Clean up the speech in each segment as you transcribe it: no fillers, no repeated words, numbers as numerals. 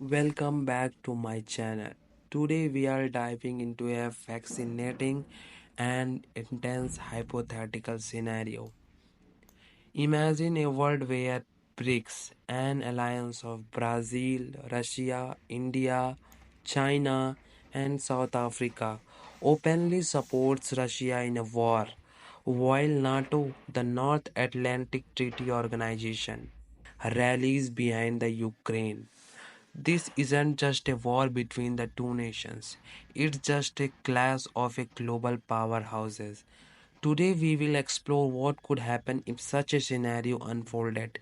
Welcome back to my channel. Today we are diving into a fascinating and intense hypothetical scenario. Imagine a world where BRICS, an alliance of Brazil, Russia, India, China, and South Africa, openly supports Russia in a war, while NATO, the North Atlantic Treaty Organization, rallies behind the Ukraine. This isn't just a war between the two nations, it's just a clash of a global powerhouses. Today we will explore what could happen if such a scenario unfolded.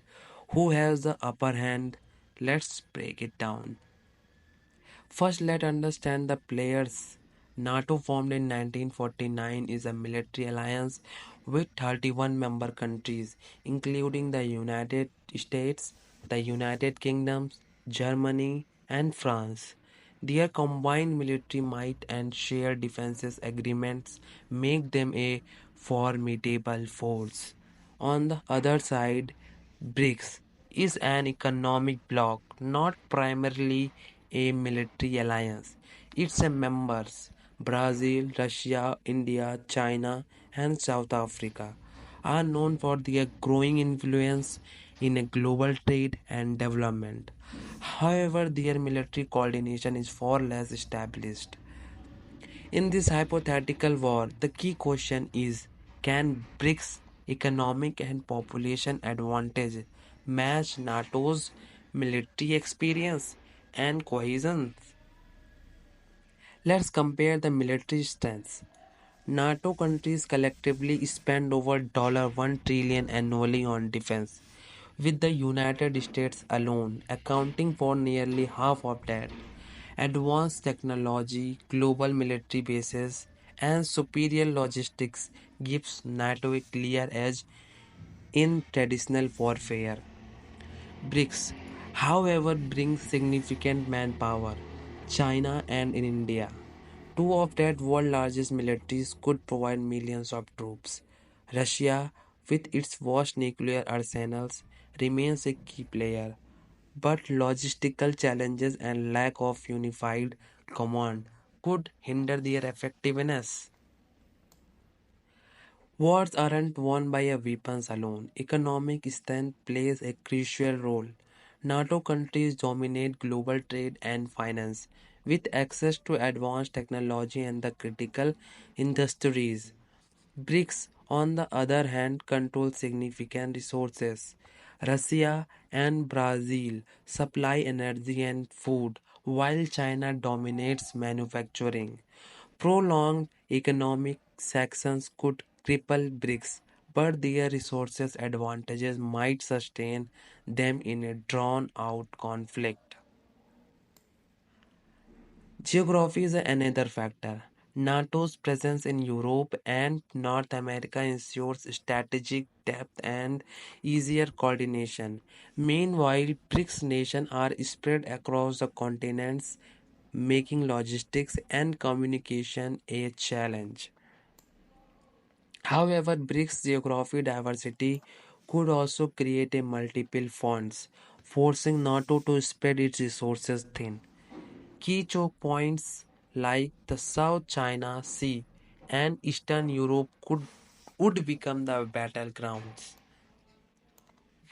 Who has the upper hand? Let's break it down. First, let's understand the players. NATO, formed in 1949, is a military alliance with 31 member countries, including the United States, the United Kingdom, Germany, and France. Their combined military might and shared defenses agreements make them a formidable force. On the other side, BRICS is an economic bloc, not primarily a military alliance. Its members, Brazil, Russia, India, China, and South Africa, are known for their growing influence in a global trade and development. However, their military coordination is far less established. In this hypothetical war, the key question is, can BRICS economic and population advantage match NATO's military experience and cohesion? Let's compare the military strengths. NATO countries collectively spend over $1 trillion annually on defense, with the United States alone accounting for nearly half of that. Advanced technology, global military bases, and superior logistics gives NATO a clear edge in traditional warfare. BRICS, however, brings significant manpower. China and in India, two of that world's largest militaries, could provide millions of troops. Russia, with its vast nuclear arsenals, remains a key player, but logistical challenges and lack of unified command could hinder their effectiveness. Wars aren't won by a weapons alone. Economic strength plays a crucial role. NATO countries dominate global trade and finance, with access to advanced technology and the critical industries. BRICS, on the other hand, control significant resources. Russia and Brazil supply energy and food, while China dominates manufacturing. Prolonged economic sanctions could cripple BRICS, but their resources advantages might sustain them in a drawn out conflict. Geography is another factor. NATO's presence in Europe and North America ensures strategic depth and easier coordination. Meanwhile, BRICS nations are spread across the continents, making logistics and communication a challenge. However, BRICS geography diversity could also create a multiple fronts, forcing NATO to spread its resources thin. Key choke points like the South China Sea and Eastern Europe would become the battlegrounds.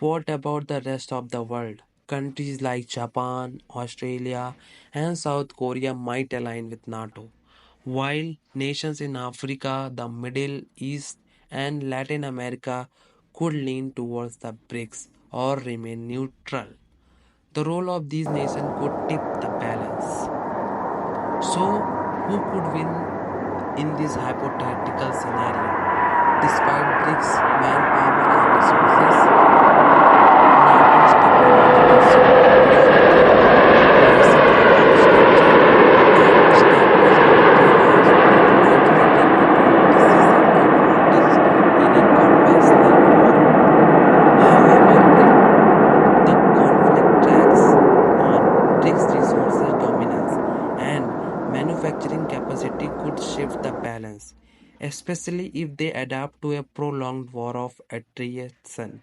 What about the rest of the world? Countries like Japan, Australia, and South Korea might align with NATO, while nations in Africa, the Middle East, and Latin America could lean towards the BRICS or remain neutral. The role of these nations could tip the balance. So, who could win in this hypothetical scenario? Despite BRICS' manpower and resources, NATO's technological superiority, cohesive global structure, and established military alliance would likely give it a decisive advantage in a conventional war. However, if the conflict tracks on BRICS resources dominance and manufacturing capacity could shift the balance, especially if they adapt to a prolonged war of attrition.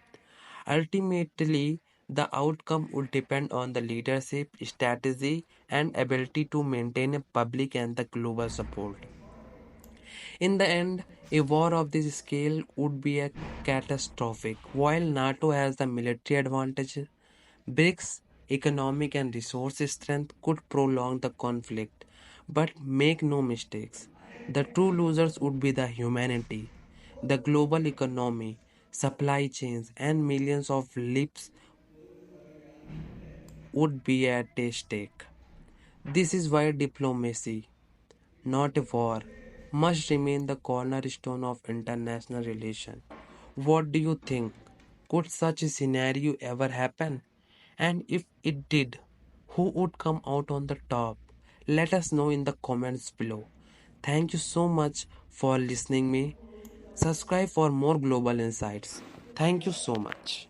Ultimately, The outcome would depend on the leadership, strategy, and ability to maintain a public and the global support. In the end, a war of this scale would be a catastrophic. While NATO has the military advantage, BRICS' economic and resource strength could prolong the conflict. But make no mistakes, the true losers would be the humanity, the global economy, supply chains, and millions of lives would be at stake. This is why diplomacy, not a war, must remain the cornerstone of international relations. What do you think? Could such a scenario ever happen? And if it did, who would come out on the top? Let us know in the comments below. Thank you so much for listening me. Subscribe for more global insights. Thank you so much.